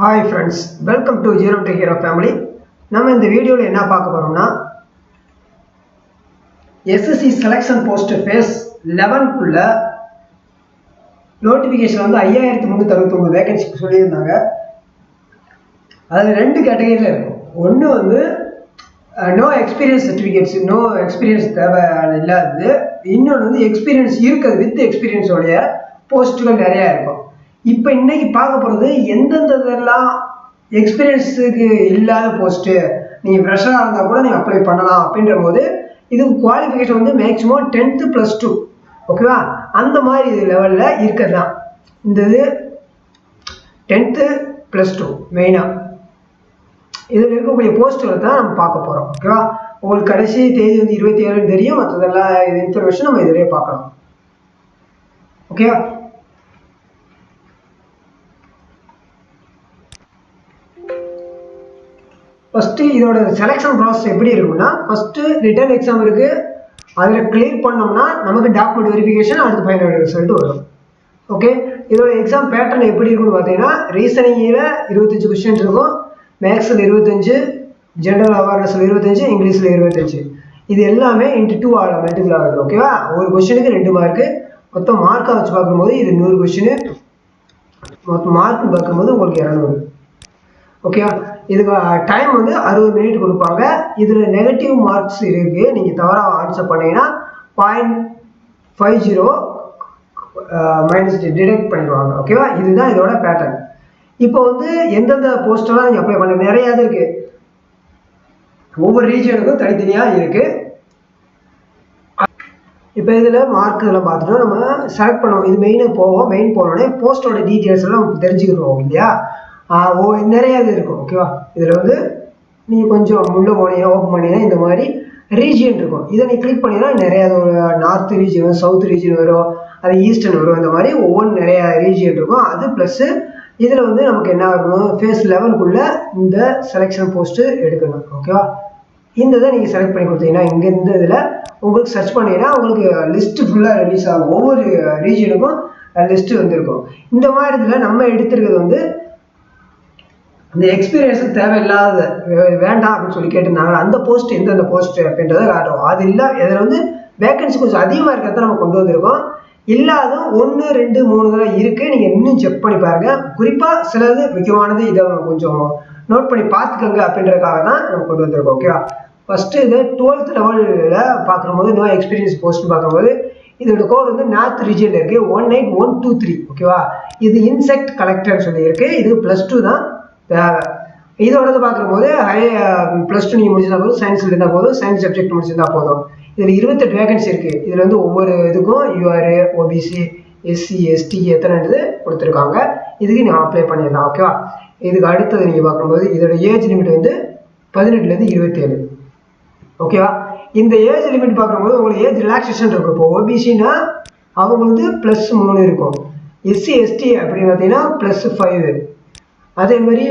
Hi friends, welcome to Zero to Hero family. நம்ம இந்த வீடியோல என்ன பார்க்க போறோம்னா SSC செலக்ஷன் போஸ்ட் ஃபேஸ் 11 குள்ள நோட்டிஃபிகேஷன் வந்து 5369 வேகன்சி சொல்லியிருந்தாங்க. அதுல ரெண்டு கேட்டகரியில இருக்கும். ஒன்னு வந்து no experience certificates, no experience தேவை இல்லாதது. இன்னொன்று வந்து எக்ஸ்பீரியன்ஸ் இருக்குது, வித் எக்ஸ்பீரியன்ஸோடைய போஸ்ட்டுகள் நிறையா இருக்கும். இப்போ இன்னைக்கு பார்க்க போகிறது எந்தெந்தெல்லாம் எக்ஸ்பீரியன்ஸுக்கு இல்லாத போஸ்ட்டு, நீங்கள் ஃப்ரெஷராக இருந்தால் கூட நீங்கள் அப்ளை பண்ணலாம் அப்படின்ற போது இதுக்கு குவாலிஃபிகேஷன் வந்து மேக்ஸிமம் 10th +2, ஓகேவா? அந்த மாதிரி இது லெவலில் இருக்கிறது தான் இந்த இது 10th +2 மெயினாக இதில் இருக்கக்கூடிய போஸ்ட்டுகளை தான் நம்ம பார்க்க போகிறோம், ஓகேவா? உங்களுக்கு கடைசி தேதி வந்து 27 தெரியும், மற்றதெல்லாம் இது இன்ஃபர்மேஷன் நம்ம இதிலே பார்க்கலாம், ஓகேவா? ஃபஸ்ட்டு இதோட செலெக்ஷன் ப்ராசஸ் எப்படி இருக்குன்னா, ஃபஸ்ட்டு ரிட்டன் எக்ஸாம் இருக்குது. அதில் கிளியர் பண்ணோம்னா நமக்கு டாக்குமெண்ட் வெரிஃபிகேஷன், அடுத்து ஃபைனல் ரிசல்ட் வரும், ஓகே? இதோட எக்ஸாம் பேட்டர்ன் எப்படி இருக்குன்னு பார்த்தீங்கன்னா, ரீசனிங்கில் 25 கொஸ்டின்ஸ் இருக்கும், மேக்ஸில் 25, ஜென்ரல் அவேர்னஸில் 25, இங்கிலீஷில் 25. இது எல்லாமே × 2 மல்டிபிள் ஆகுது, ஓகேவா? ஒரு கொஸ்டினுக்கு 2 மார்க்கு. மொத்தம் மார்க்காக வச்சு பார்க்கும்போது இது 100 கொஸ்டின், மொத்தம் மார்க்னு பார்க்கும்போது உங்களுக்கு 200, ஓகேவா? இதுக்கு டைம் வந்து 60 மினிட் கொடுப்பாங்க. இதில் நெகட்டிவ் மார்க்ஸ் இருக்குது. நீங்கள் தவறாக ஆன்சர் பண்ணீங்கன்னா 0.50 மைனஸ் டிடெக்ட் பண்ணிடுவாங்க, ஓகேவா? இதுதான் இதோட பேட்டர்ன். இப்போ வந்து எந்தெந்த போஸ்டெல்லாம் நீங்கள் அப்ளை பண்ண நிறையா இருக்குது. ஒவ்வொரு ரீஜனுக்கும் தனித்தனியாக இருக்குது. இப்போ இதில் மார்க் இதெல்லாம் பார்த்துட்டோம். நம்ம செலக்ட் பண்ணுவோம். இது மெயினாக போவோம். மெயின் போனோடனே போஸ்டோட டீட்டெயில்ஸ் எல்லாம் நம்ம தெரிஞ்சுக்கிறோம் இல்லையா? நிறையா இது இருக்கும், ஓகேவா? இதில் வந்து நீங்கள் கொஞ்சம் உள்ளே போனீங்கன்னா ஓப்பன் பண்ணிங்கன்னா இந்த மாதிரி ரீஜியன் இருக்கும். இதை நீ கிளிக் பண்ணிங்கன்னா நிறையா நார்த் ரீஜன் வரும், சவுத் ரீஜன் வரும், அது ஈஸ்டர்ன் வரும். இந்த மாதிரி ஒவ்வொன்றும் நிறையா ரீஜியன் இருக்கும். அது ப்ளஸ்ஸு இதில் வந்து நமக்கு என்ன ஆகணும், ஃபேஸ் 11 இந்த செலெக்ஷன் போஸ்ட்டு எடுக்கணும், ஓகேவா? இந்த இதை நீங்கள் செலக்ட் பண்ணி கொடுத்தீங்கன்னா இங்கே இந்த இதில் உங்களுக்கு சர்ச் பண்ணிங்கன்னா உங்களுக்கு லிஸ்ட்டு ஃபுல்லாக ரிலீஸ் ஆகும். ஒவ்வொரு ரீஜனுக்கும் லிஸ்ட்டு வந்துருக்கும். இந்த மாதிரி இதில் நம்ம எடுத்துருக்கிறது வந்து இந்த எக்ஸ்பீரியன்ஸுக்கு தேவையில்லாத வேண்டாம் அப்படின்னு சொல்லி கேட்டிருந்தாங்களா, அந்த போஸ்ட் எந்தெந்த போஸ்ட் அப்படின்றத காட்டுவோம். அது இல்லை, இதில் வந்து வேகன்சி கொஞ்சம் அதிகமாக இருக்கிறத நம்ம கொண்டு வந்திருக்கோம். இல்லாத 1, 2, 3 தான் இருக்குது. நீங்கள் இன்னும் செக் பண்ணி பாருங்கள். குறிப்பாக சிலது முக்கியமானது இதை கொஞ்சம் நோட் பண்ணி பார்த்துக்கோங்க அப்படின்றதுக்காக தான் நம்ம கொண்டு வந்திருக்கோம், ஓகேவா? ஃபஸ்ட்டு இது 12th லெவலில் பார்க்கும்போது நோ எக்ஸ்பீரியன்ஸ் போஸ்ட்னு பார்க்கும்போது இதோட கோட் வந்து நார்த் ரீஜனில் இருக்குது, 18123, ஓகேவா? இது இன்செக்ட் கலெக்டர்னு சொல்லியிருக்கு. இது +2 தான் தேவை. இதோடது பார்க்கும்போது +2 நீங்கள் முடிச்சிருந்தா போதும், சயின்ஸில் இருந்தால் போதும், சயின்ஸ் சப்ஜெக்ட் முடிச்சிருந்தா போதும். இதில் 28 வேகன்சி இருக்குது. இதில் வந்து ஒவ்வொரு இதுக்கும் UR, OBC, SC, ST எத்தனைன்றது கொடுத்துருக்காங்க. இதுக்கு நீங்கள் அப்ளை பண்ணிடலாம், ஓகேவா? இதுக்கு அடுத்தது நீங்கள் பார்க்கும்போது இதோட ஏஜ் லிமிட் வந்து 18லேருந்து 27, ஓகேவா? இந்த ஏஜ் லிமிட் பார்க்கும்போது உங்களுக்கு ஏஜ் ரிலாக்ஸேஷன் இருக்கும். இப்போ OBCனா அவங்க வந்து +3 இருக்கும், SC, ST அப்படின்னு பார்த்தீங்கன்னா +5. அதே மாதிரி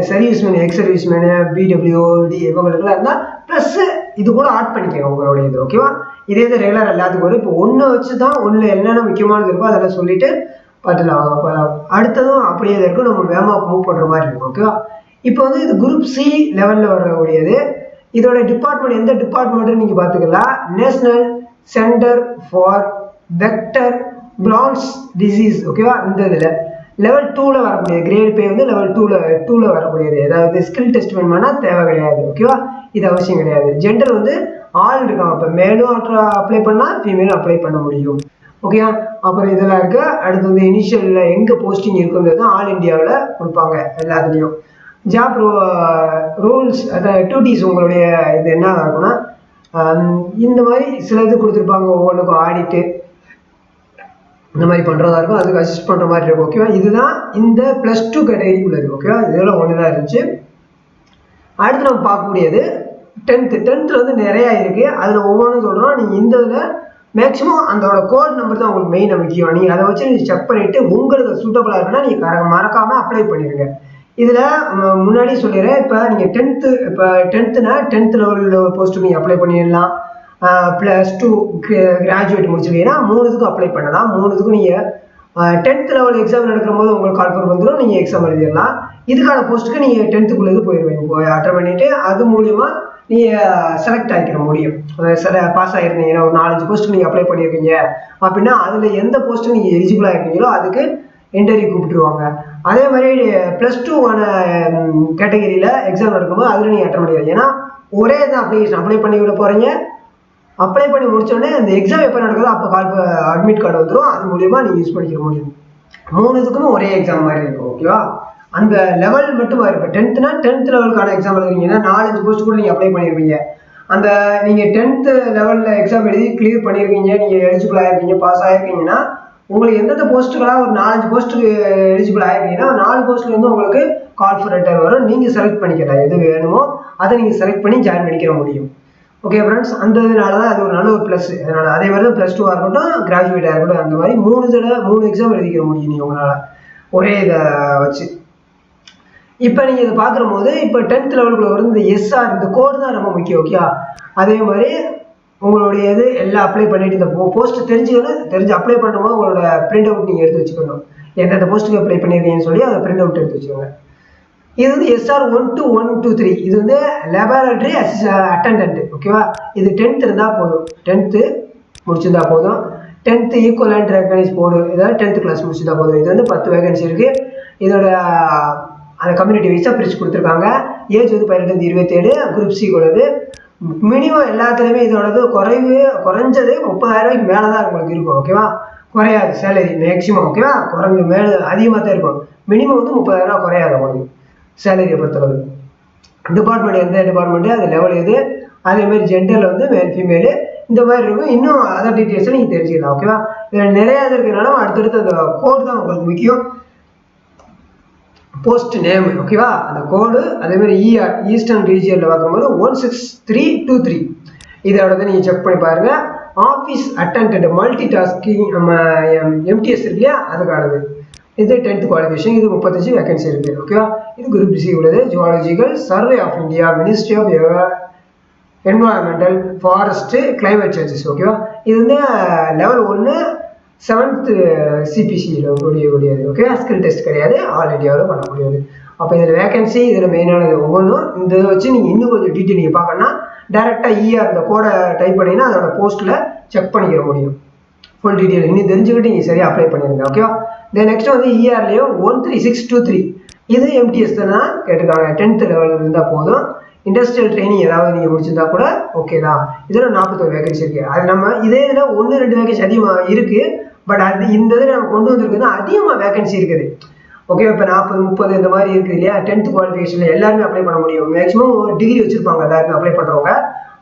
சர்வீஸ்மேன், எக்ஸ் சர்வீஸ்மேனு, BWD இவங்களுக்குலாம் இருந்தால் ப்ளஸ்ஸு இது கூட ஆட் பண்ணிக்கோங்க உங்களுடைய இது, ஓகேவா? இதே இது ரெகுலர் எல்லாத்துக்கும் வரும். இப்போ ஒன்று வச்சு தான் ஒன்றில் என்னென்ன முக்கியமானது இருக்கோ அதெல்லாம் சொல்லிவிட்டு பார்த்துலாம். அப்போ அடுத்ததும் அப்படியே இருக்கும், நம்ம வேகமாக மூவ் பண்ணுற மாதிரி இருக்கும், ஓகேவா? இப்போ வந்து இது குரூப் C லெவலில் வரக்கூடியது. இதோட டிபார்ட்மெண்ட் எந்த டிபார்ட்மெண்ட்டுன்னு நீங்கள் பார்த்துக்கலாம். National centre for vector France disease, ஓகேவா? இந்த இதில் லெவல் 2ல் வரக்கூடிய கிரேட் பே வந்து லெவல் 2ல் வரக்கூடியது. அதாவது ஸ்கில் டெஸ்ட் பண்ணால் தேவை கிடையாது, ஓகேவா? இது அவசியம் கிடையாது. ஜெண்டர் வந்து ஆள் இருக்காங்க. இப்போ மேலும் அப்ளை பண்ணால் ஃபீமேலும் அப்ளை பண்ண முடியும், ஓகேவா? அப்புறம் இதெல்லாம் இருக்குது. அடுத்து வந்து இனிஷியலில் எங்கே போஸ்டிங் இருக்குன்றது ஆல் இண்டியாவில் கொடுப்பாங்க எல்லாத்துலேயும். ஜாப் ரூல்ஸ், அதாவது டியூட்டிஸ் உங்களுடைய இது என்ன இருக்குன்னா இந்த மாதிரி சில இது கொடுத்துருப்பாங்க. ஒவ்வொன்றுக்கும் ஆடிட்டு இந்த மாதிரி பண்ணுறதா இருக்கும், அதுக்கு அசிஸ்ட் பண்ணுற மாதிரி இருக்கும், ஓகேவா? இதுதான் இந்த +2 கேட்டகரி உள்ளது, ஓகேவா? இதெல்லாம் ஒன்று தான் இருந்துச்சு. அடுத்து நம்ம பார்க்கக்கூடியது 10th வந்து நிறையா இருக்குது. அதில் ஒவ்வொன்றும் சொல்கிறோம். நீங்கள் இந்த இதில் மேக்ஸிமம் அதோட கோட் நம்பர் தான் உங்களுக்கு மெயின் முக்கியம். நீங்கள் அதை வச்சு நீங்கள் செக் பண்ணிவிட்டு உங்களுக்கு சூட்டபுளாக இருக்குன்னா நீங்கள் மறக்காமல் அப்ளை பண்ணிடுங்க. இதில் முன்னாடி சொல்லிடுறேன். இப்போ நீங்கள் 10th லெவலில் போஸ்ட்டு நீங்கள் அப்ளை பண்ணிடலாம். +2 கிராஜுவேட் முடிச்சிருக்கீங்கன்னா 3க்கும் அப்ளை பண்ணலாம். 3க்கும் நீங்கள் 10th லெவல் எக்ஸாம் நடக்கும் போது உங்களுக்கு கால் பண்ண வந்துடும், நீங்கள் எக்ஸாம் எழுதிடலாம். இதுக்கான போஸ்ட்டுக்கு நீங்கள் 10th போயிடுவீங்க, போய் அட்டன் பண்ணிவிட்டு அது மூலிமா நீங்கள் செலக்ட் ஆகிக்கிற முடியும். பாஸ் ஆகிருந்தீங்கன்னா ஒரு 4-5 போஸ்ட்டுக்கு நீங்கள் அப்ளை பண்ணியிருக்கீங்க அப்படின்னா அதில் எந்த போஸ்ட்டு நீங்கள் எலிஜிபிளாக இருக்கீங்களோ அதுக்கு இன்டர்வியூ கூப்பிட்டுருவாங்க. அதே மாதிரி +2 கேட்டகரியில் எக்ஸாம் நடக்கும்போது அதில் நீங்கள் அட்டன் பண்ணிடுவீங்க. ஏன்னா ஒரே தான் அப்ளிகேஷன் அப்ளை பண்ணி விட போகிறீங்க. அப்ளை பண்ணி முடிச்சோடனே அந்த எக்ஸாம் எப்போ நடக்குதோ அப்போ அட்மிட் கார்டு வந்துடும், அது மூலிமா நீங்கள் யூஸ் பண்ணிக்க முடியும். 3 இதுக்குமே ஒரே எக்ஸாம் மாதிரி இருக்கும். ஓகேவா? அந்த லெவல் மட்டும் இப்போ 10th 10th லெவலுக்கான எக்ஸாம் எழுதுறீங்கன்னா 4-5 போஸ்ட் கூட நீங்கள் அப்ளை பண்ணியிருப்பீங்க. அந்த நீங்கள் 10th லெவலில் எக்ஸாம் எழுதி கிளியர் பண்ணியிருக்கீங்க, நீங்கள் எலிஜிபிள் ஆகிருக்கீங்க, பாஸ் ஆகிருக்கீங்கன்னா உங்களுக்கு எந்தெந்த போஸ்ட்டுகளாக ஒரு 4-5 போஸ்ட்டுக்கு எலிஜிபிள் ஆகிருக்கீங்கன்னா 4 போஸ்ட்லேருந்து உங்களுக்கு கால் ஃபார் லெட்டர் வரும். நீங்கள் செலக்ட் பண்ணிக்கலாம், எது வேணுமோ அதை நீங்கள் செலக்ட் பண்ணி ஜாயின் பண்ணிக்கிற முடியும். ஓகே ஃப்ரெண்ட்ஸ், அந்த இதனால தான் அது ஒரு நல்ல ஒரு ப்ளஸ். அதனால் அதே மாதிரி தான் +2 இருக்கட்டும், கிராஜுவேட்டாக இருக்கட்டும், அந்த மாதிரி 3 எக்ஸாம் எழுதிக்கிற முடியும் நீங்கள் உங்களால் ஒரே இதை வச்சு. இப்போ நீங்கள் இதை பார்க்குற போது இப்போ 10th லெவலுக்குள்ள வந்து இந்த எஸ்ஆர் இந்த கோடு தான் ரொம்ப முக்கியம். ஓகே, அதே மாதிரி உங்களுடைய இது எல்லாம் அப்ளை பண்ணிவிட்டு இந்த போஸ்ட்டு தெரிஞ்சு அப்ளை பண்ணும்போது உங்களோட பிரிண்ட் அவுட் நீங்கள் எடுத்து வச்சுக்கணும். எந்தெந்த போஸ்ட்டுக்கு அப்ளை பண்ணியிருக்கீங்கன்னு சொல்லி அதை பிரிண்ட் அவுட் எடுத்து வச்சுக்கோங்க. இது வந்து SR 1 to 1 to 3 இது வந்து லேபரட்டரி அட்டெண்டன்ட். ஓகேவா? இது 10th இருந்தால் போதும், 10th முடிச்சிருந்தா போதும். 10th ஈக்குவலண்ட் ரெகனைஸ் போர்டு இதாவது 10th கிளாஸ் முடிச்சிருந்தா போதும். இது வந்து 10 வேகன்சி இருக்குது. இதோட அந்த கம்யூனிட்டி வைஸாக பிரித்து கொடுத்துருக்காங்க. ஏஜ் வந்து 18-27. குரூப் சி உள்ளது. மினிமம் எல்லாத்துலேயுமே இதோடது குறைஞ்சது 30,000 மேலே தான் உங்களுக்கு இருக்கும். ஓகேவா? குறையாது சேலரி மேக்ஸிமம். ஓகேவா? குறைஞ்ச மேலே அதிகமாக தான் இருக்கும். மினிமம் வந்து 30,000 குறையாது உங்களுக்கு சேலரியை பொறுத்தளவு. டிபார்ட்மெண்ட் எந்த டிபார்ட்மெண்ட்டு, அது லெவல் எது, அதேமாதிரி ஜெண்டரில் வந்து மேல் ஃபீமேலு இந்த மாதிரி இருக்கும். இன்னும் அதர் டீட்டெயில்ஸை நீங்கள் தெரிஞ்சுக்கலாம். ஓகேவா? இதில் நிறையா இருக்கிறனால அடுத்தடுத்து அந்த கோடு தான் உங்களுக்கு முக்கியம். Post name. ஓகேவா? அந்த கோடு அதேமாதிரி ER ஈஸ்டர்ன் ரீஜியனில் பார்க்கும்போது 16323 இதோட நீங்கள் செக் பண்ணி பாருங்கள். ஆஃபீஸ் அட்டெண்டன்ட் மல்டி டாஸ்கிங் நம்ம MTS இருக்கு இல்லையா, அதுக்கானது. இது 10th குவாலிஃபிகேஷன். இது 35 வேகன்சி இருக்குது. ஓகேவா? இது குரூப் சி உள்ளது. Zoological survey of India, ministry of environmental, forest, climate changes. ஓகேவா? இது வந்து லெவல் 1 7th CPCயில் கூடியது. ஓகே, ஸ்கில் டெஸ்ட் கிடையாது, ஆல் இண்டியாவில் பண்ணக்கூடியது. அப்போ இதில் வேகன்சி இதில் மெயினானது ஒவ்வொன்றும் இந்த வச்சு நீங்கள் இன்னும் கொஞ்சம் டீட்டெயில் நீங்கள் பார்க்கணுன்னா டேரெக்டாக ER அந்த கோடை டைப் பண்ணிங்கன்னா அதோட போஸ்ட்டில் செக் பண்ணிக்கிற முடியும். ஃபுல் டீட்டெயில் இன்னும் தெரிஞ்சுக்கிட்டு நீங்கள் சரியாக அப்ளை பண்ணிடுங்க. ஓகேவா? தென் நெக்ஸ்ட் வந்து ERலேயும் 13623 இது MTS தான் கேட்டிருக்காங்க. 10th லெவலில் இருந்தால் போதும். இண்டஸ்ட்ரியல் ட்ரைனிங் ஏதாவது நீங்கள் முடிச்சிருந்தா கூட ஓகே தான். இதில் 41 வேகன்சி இருக்குது. அது நம்ம இதே இதில் 1-2 வேகன்சி அதிகமாக இருக்குது. பட் அது இந்த இதில் நம்ம கொண்டு வந்திருக்குதுன்னா அதிகமாக வேகன்சி இருக்குது. ஓகே, இப்போ 40-30 இந்த மாதிரி இருக்குது இல்லையா? 10th குவாலிஃபிகேஷனில் எல்லாருமே அப்ளை பண்ண முடியும். மேக்ஸிமம் ஒரு டிகிரி வச்சுருப்பாங்க எல்லாருமே அப்ளை பண்ணுறவங்க.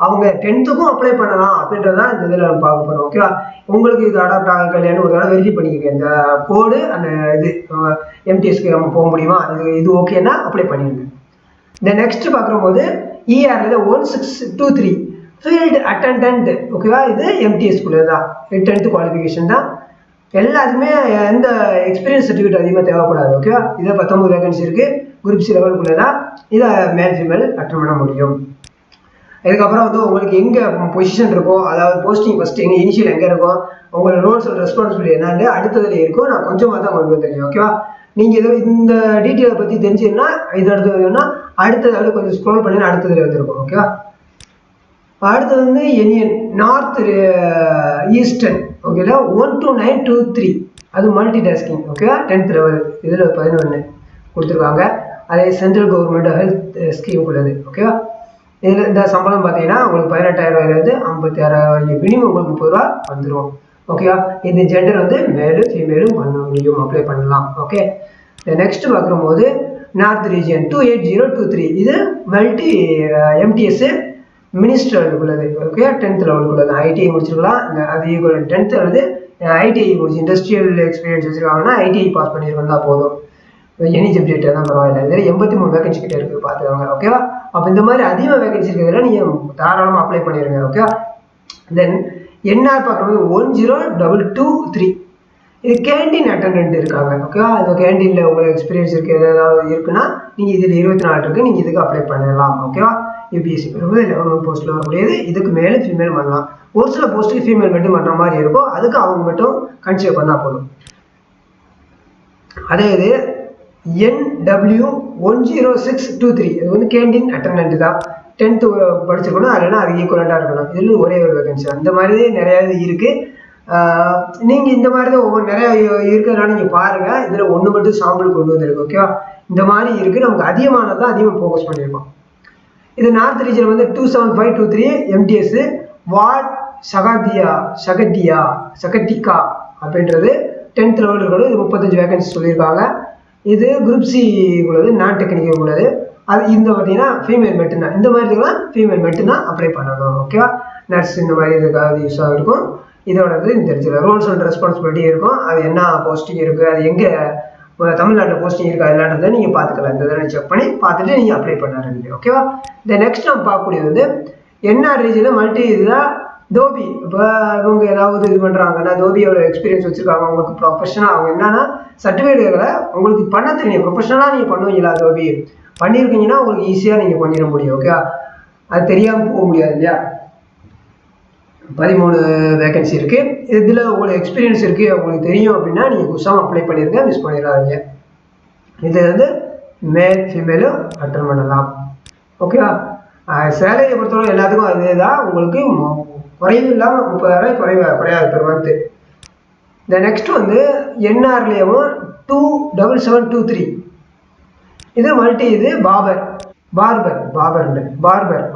அவங்க 10th அப்ளை பண்ணலாம் அப்படின்றதான் இந்த இதில் நம்ம பார்க்க போகிறோம். ஓகேவா? உங்களுக்கு இது அடாப்ட் ஆகலையான்னு ஒரு தடவை வெரிஃபை பண்ணிக்கோங்க. இந்த கோடு அந்த இது MTSக்கு நம்ம போக முடியுமா, இது ஓகேன்னா அப்ளை பண்ணிடுங்க. இந்த நெக்ஸ்ட் பார்க்கும்போது ERல 1623 ஃபீல்டு அட்டெண்டன்ட். ஓகேவா? இது MTSக்குள்ளே தான். 10th குவாலிஃபிகேஷன் தான். எல்லாத்துக்குமே எந்த எக்ஸ்பீரியன்ஸ் சர்டிஃபிகேட் அதிகமாக தேவைப்படாது. ஓகேவா? இதில் 19 வேகன்சி இருக்குது. குரூப் சி லெவலுக்குள்ளே தான். இதை மேல் ஃபீமேல் அட்டன் பண்ண முடியும். இதுக்கப்புறம் வந்து உங்களுக்கு எங்கே பொசிஷன் இருக்கோ, அதாவது போஸ்டிங் ஃபஸ்ட்டு எங்கே இனிஷியல் எங்கே இருக்கும், உங்களோட ரோல்ஸ் அண்ட் ரெஸ்பான்சிபிலிட்டி என்னன்னு அடுத்ததில் இருக்கும். நான் கொஞ்சமாக தான் உங்களுக்கு தெரியும். ஓகேவா? நீங்கள் இதை இந்த டீட்டெயிலை பற்றி தெரிஞ்சுன்னா இது அடுத்ததுன்னா அடுத்தது கொஞ்சம் ஸ்க்ரோல் பண்ணி அடுத்ததில் வந்துருக்கும். ஓகேவா? அடுத்தது வந்து நார்த் ஈஸ்டர்ன். ஓகேங்களா? 12923 அது மல்டி டாஸ்கிங். ஓகேவா? 10th லெவல் இதில் 11 கொடுத்துருக்காங்க. அதே சென்ட்ரல் கவர்மெண்ட் ஹெல்த் ஸ்கீம் உள்ளது. ஓகேவா? இதில் இந்த சம்பளம் பார்த்தீங்கன்னா உங்களுக்கு 18,000 56,000 மினிமம் உங்களுக்கு 30 ரூபா வந்துடும். ஓகேவா? இந்த ஜெண்டர் வந்து மேலும் ஃபீமேலும் பண்ண முடியும், அப்ளை பண்ணலாம். ஓகே, நெக்ஸ்ட் பார்க்கும்போது நார்த் ரீஜியன் 28023 இது மல்டி MTS மினிஸ்டர் உள்ளது. Okay, 10th லெவலுக்குள்ளது. ITI முடிச்சிருக்கலாம். அது ஈக்குவல் 10th வந்து ITI முடிச்சு இண்டஸ்ட்ரியல் எக்ஸ்பீரியன்ஸ் வச்சுருக்காங்கன்னா ITI பாஸ் பண்ணியிருக்கா போதும். எனி சப்ஜெக்ட் தான் பரவாயில்ல. இதில் 83 வேகன்சி கிட்ட இருக்குது, பார்த்துக்கோங்க. ஓகேவா? அப்போ இந்த மாதிரி அதிகமாக வேகன்சி இருக்கிறதுல நீங்கள் தாராளமாக அப்ளை பண்ணிடுங்க. ஓகேவா? தென் என்ஆர் பார்க்கும்போது 10223 இது கேண்டீன் அட்டெண்டன்ட் இருக்காங்க. ஓகேவா? இது கேண்டீனில் உங்களுக்கு எக்ஸ்பீரியன்ஸ் இருக்குது ஏதாவது இருக்குன்னா நீங்கள் இதில் 24 இருக்குது, நீங்கள் இதுக்கு அப்ளை பண்ணலாம். ஓகேவா? UPSC லெவல் போஸ்ட்டில் வரக்கூடியது. இதுக்கு மேலே ஃபீமேல் பண்ணலாம். ஒரு சில போஸ்ட்டுக்கு ஃபீமேல் மட்டும் பண்ணுற மாதிரி இருக்கும். அதுக்கு அவங்க மட்டும் கன்சிடர் பண்ணால் போதும். அதே இது NW10623 இது வந்து கேண்டீன் அட்டண்டன்ட் தான். 10th படிச்சிருக்கணும், இல்லைன்னா அது ஈக்குவலண்டாக இருக்கணும். இதில் ஒரே ஒரு வேகன்சி தான். இந்த மாதிரி நிறையா இது இருக்குது. நீங்கள் இந்த மாதிரி தான் ஒவ்வொரு நிறையா இருக்கிறதுனால நீங்கள் பாருங்கள். இதில் ஒன்று மட்டும் சாம்பிள் கொண்டு வந்திருக்கு. ஓகேவா? இந்த மாதிரி இருக்குது. நமக்கு அதிகமானது தான் அதிகமாக ஃபோக்கஸ் பண்ணியிருக்கோம். இது நார்த் ரீஜன் வந்து 27523 MTS வாட் சகட்டிகா அப்படின்றது 10th லெவல் இருக்கிறது. இது 35 வேகன்சி சொல்லியிருக்காங்க. இது குரூப் சி உள்ளது, நான் டெக்னிக்கல் உள்ளது. அது இந்த பார்த்தீங்கன்னா ஃபீமேல் மட்டும்தான். இந்த மாதிரி இருக்கலாம் ஃபீமேல் மட்டும்தான் அப்ளை பண்ணணும். ஓகேவா? நர்ஸ் இந்த மாதிரி இதுக்காக யூஸாக இருக்கும். இதோட தெரிஞ்சிடலாம். ரூல்ஸ் அண்ட் ரெஸ்பான்சிபிலிட்டி இருக்கும். அது என்ன போஸ்டிங் இருக்குது, அது எங்கே தமிழ்நாட்டில் போஸ்டிங் இருக்கா எல்லான்றதை நீங்கள் பார்த்துக்கலாம். இந்த இதெல்லாம் செக் பண்ணி பார்த்துட்டு நீங்கள் அப்ளை பண்ண. ஓகேவா? இந்த நெக்ஸ்ட் நம்ம பார்க்கக்கூடியது வந்து என்ஆர் ரீஜனில் மல்டி இதுதான் தோபி. இப்போ இவங்க ஏதாவது இது பண்ணுறாங்கன்னா தோபியோட எக்ஸ்பீரியன்ஸ் வச்சுருக்காங்க. அவங்களுக்கு ப்ரொஃபஷனாக அவங்க என்னன்னா சர்டிஃபிகேட்டுகளை உங்களுக்கு பண்ண தெரியும். ப்ரொஃபஷனலாக நீங்கள் பண்ணுவீங்களா? தோபி பண்ணியிருக்கீங்கன்னா உங்களுக்கு ஈஸியாக நீங்கள் பண்ணிட முடியும். ஓகேவா? அது தெரியாமல் போக முடியாது இல்லையா? 13 வேகன்சி இருக்குது. இதில் உங்களுக்கு எக்ஸ்பீரியன்ஸ் இருக்குது, உங்களுக்கு தெரியும் அப்படின்னா நீங்கள் புதுசாக அப்ளை பண்ணிடுங்க, மிஸ் பண்ணிடாதீங்க. இது வந்து மேல் ஃபீமேலும் அட்டன் பண்ணலாம். ஓகேவா? சேலரியை பொறுத்தவரை எல்லாத்துக்கும் அதே தான். உங்களுக்கு குறைவு இல்லாமல் 30,000 குறையாது பெர் மந்த்து. இந்த நெக்ஸ்ட் வந்து என்ஆர்லேயும் 27723 இது மல்டி. இது பார்பர்.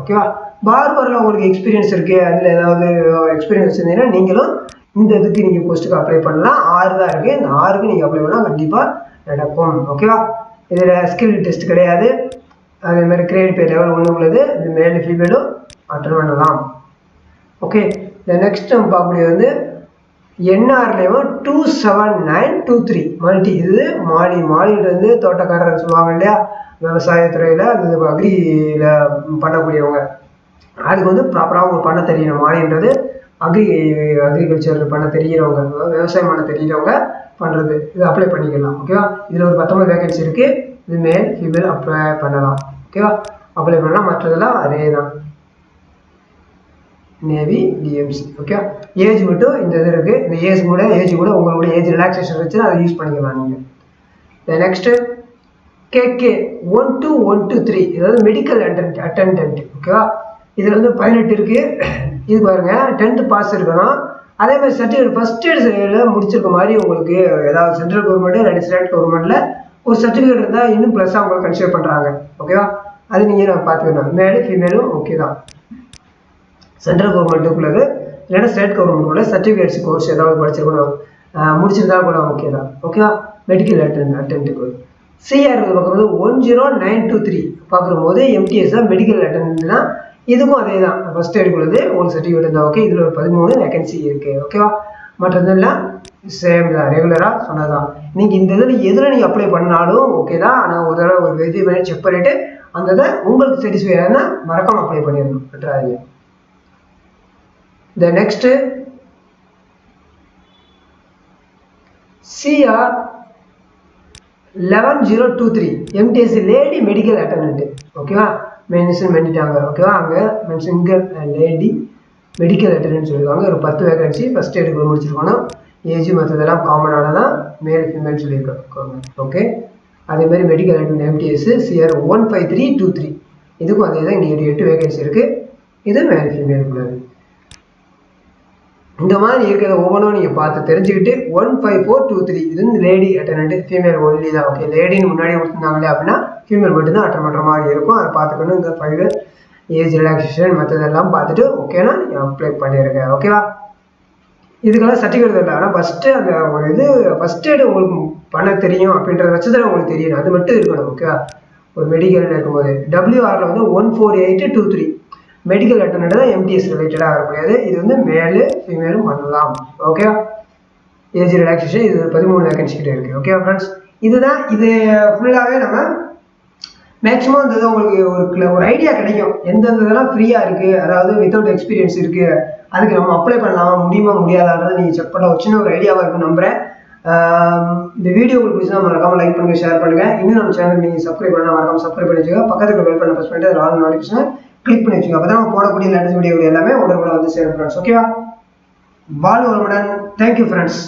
ஓகேவா? பார்பரில் உங்களுக்கு எக்ஸ்பீரியன்ஸ் இருக்குது, அதில் ஏதாவது எக்ஸ்பீரியன்ஸ் இருந்தீங்கன்னா நீங்களும் இந்த இதுக்கு நீங்கள் போஸ்ட்டுக்கு அப்ளை பண்ணலாம். 6 தான் இருக்குது. இந்த 6க்கு நீங்கள் அப்ளை பண்ணால் கண்டிப்பாக நடக்கும். ஓகேவா? இதில் ஸ்கில் டெஸ்ட் கிடையாது. அதேமாதிரி கிரேட் பே லெவல் 1 உள்ளது. இது மேல் ஃபீமேலும் அட்டன் பண்ணலாம். ஓகே. இந்த நெக்ஸ்ட் நம்ம பார்க்கக்கூடியது வந்து என்ஆர்லேயும் 27923 மல்டி. இது மாலின்றது தோட்டக்காரர் சொல்லுவாங்க இல்லையா, விவசாயத்துறையில் அது அக்ரியில் பண்ணக்கூடியவங்க. அதுக்கு வந்து ப்ராப்பராக உங்களுக்கு பண்ண தெரியணும். மாலின்றது அக்ரிகல்ச்சர் பண்ண தெரிகிறவங்க, விவசாயம் பண்ண தெரிகிறவங்க பண்ணுறது. இது அப்ளை பண்ணிக்கலாம். ஓகேவா? இதில் ஒரு 19 வேகன்சி இருக்குது. இது மேல் ஃபீமேல் அப்ளை பண்ணலாம். ஓகேவா? அப்ளை பண்ணலாம். மற்றதெல்லாம் அதே தான். Navy TMC. ஓகே. ஏஜ் மட்டும் இந்த இது இருக்குது. இந்த ஏஜ் கூட உங்களுடைய ஏஜ் ரிலாக்ஸேஷன் வச்சு அதை யூஸ் பண்ணிக்கலாம் நீங்கள். நெக்ஸ்ட்டு KK12123 அதாவது மெடிக்கல் அட்டெண்டன்ட். ஓகேவா? இதில் வந்து 18 இருக்குது. இது பாருங்கள் 10th பாஸ் இருக்கணும். அதே மாதிரி சர்டிஃபிகேட் ஃபஸ்ட் எய்டு முடிச்சிருக்க மாதிரி உங்களுக்கு ஏதாவது சென்ட்ரல் கவர்மெண்ட் இல்லை ஸ்டேட் கவர்மெண்ட்டில் ஒரு சர்டிஃபிகேட் இருந்தால் இன்னும் ப்ளஸ்ஸாக உங்களுக்கு கன்சிடர் பண்ணுறாங்க. ஓகேவா? அது நீங்கள் பார்த்துக்கணும். மேலு ஃபீமேலும் ஓகே தான். சென்ட்ரல் கவர்மெண்ட்டுக்குள்ளது இல்லைன்னா ஸ்டேட் கவர்மெண்ட்டுக்குள்ள சர்டிஃபிகேட்ஸ் கோர்ஸ் ஏதாவது படிச்சிருக்கணும், முடிச்சிருந்தா கூட ஓகே தான். ஓகேவா? மெடிக்கல் அட்டெண்டன்ட்டுக்கு சிஆர் பார்க்கும்போது 10923 பார்க்கும்போது எம்டிஎஸ் தான் மெடிக்கல் அட்டெண்டன்ட்னா. இதுக்கும் அதே தான். ஃபஸ்ட் எய்டுக்குள்ளது உங்களுக்கு சர்டிஃபிகேட் இருந்தால் ஓகே. இதில் ஒரு 13 வேகன்சி இருக்குது. ஓகேவா? மற்றதெல்லாம் சேம் தான், ரெகுலராக சொன்னதான். நீங்கள் இந்த இதில் எதில் நீங்கள் அப்ளை பண்ணாலும் ஓகே தான். ஆனால் ஒரு தடவை ஒரு வெரிஃபை பண்ணி செக் பண்ணிவிட்டு அந்த இதை உங்களுக்கு சாட்டிஸ்ஃபை ஆகுதுன்னா மறக்காமல் அப்ளை பண்ணிடணும், விட்டுறாதீங்க. The next CR 11023 MTS lady medical attendant. ஓகேவா? மென்ஷன் பண்ணிட்டாங்க. ஓகேவா? அங்கே மென்ஷன் லேடி மெடிக்கல் அட்டெண்டன்ட் சொல்லியிருக்காங்க. ஒரு 10 வேகன்சி. ஃபஸ்ட் எய்டுக்குள்ள முடிச்சிருக்கணும். ஏஜ் மற்றதெல்லாம் காமனான தான். மேல் ஃபீமேல் சொல்லியிருக்காங்க. ஓகே. அதேமாதிரி மெடிக்கல் அட்டெண்டன்ட் MTS CR 15323 இதுக்கும் அதே தான். இங்கே 8 வேகன்சி இருக்குது. இது மேல் ஃபீமேல் உள்ளது. இந்த மாதிரி இருக்கிறத ஒவ்வொன்றும் நீங்கள் பார்த்து தெரிஞ்சுக்கிட்டு 15423 இது வந்து லேடி அட்டெண்டன்ட், ஃபீமேல் ஒன்லி தான். ஓகே. லேடின்னு முன்னாடி கொடுத்துருந்தாங்களே அப்படின்னா ஃபீமேல் மட்டும்தான் அட்டன் பண்ணுற மாதிரி இருக்கும். அதை பார்த்துக்கணும். இந்த 5 ஏஜ் ரிலாக்ஸேஷன் மற்றதெல்லாம் பார்த்துட்டு ஓகேனா நீங்கள் அப்ளை பண்ணிடுங்க. ஓகேவா? இதுக்கெல்லாம் சர்டிஃபிகேட் இல்லை. ஆனால் ஃபஸ்ட்டு அந்த ஒரு இது ஃபஸ்ட் எய்டு உங்களுக்கு பண்ண தெரியும் அப்படின்றத வச்சுதான் உங்களுக்கு தெரியணும். அது மட்டும் இருக்கணும். ஓகேவா? ஒரு மெடிக்கலில் இருக்கும்போது WRல வந்து 14823 மெடிக்கல் அட்டெண்டன்ட் தான். எம்டிஎஸ் ரிலேட்டடாக வரக்கூடியது. இது வந்து மேலு ஃபீமேலும் பண்ணலாம். ஓகே. ஏஜ் ரிலாக்ஸேஷன் இது 13 வேகன்சி கிட்டே இருக்குது. ஓகே ஃப்ரெண்ட்ஸ், இதுதான். இது ஃபுல்லாகவே நம்ம மேக்ஸிமம் இந்த உங்களுக்கு ஒரு ஐடியா கிடைக்கும். எந்தெந்த இதெல்லாம் ஃப்ரீயாக இருக்குது, அதாவது வித்தவுட் எக்ஸ்பீரியன்ஸ் இருக்குது, அதுக்கு நம்ம அப்ளை பண்ணலாமா முடியுமா முடியாதான்றதை நீங்கள் செக் பண்ண ஒரு சின்ன ஒரு ஐடியாவாக இருக்குன்னு நம்புகிறேன். இந்த வீடியோ உங்களுக்கு பிடிச்சா மறக்காமல் லைக் பண்ணுங்கள், ஷேர் பண்ணுங்கள். இன்னும் நம்ம சேனல் நீங்கள் சப்ஸ்கிரைப் பண்ணால் மறக்காமல் சப்ஸ்கிரைப் பண்ணி வச்சுக்கோங்க. பக்கத்துக்கு பெல் பண்ண ப்ரெஸ் பண்ணிட்டு அதில் ஆல் நோட்டிஃபிகேஷன் கிளிக் பண்ணி வச்சுக்கோங்க. அப்போ தான் நம்ம போடக்கூடிய லேட்டஸ்ட் வீடியோ எல்லாமே உடனே வந்து சேரும் ஃப்ரெண்ட்ஸ். ஓகேவா? வாழ்க வளமுடன். Thank you friends.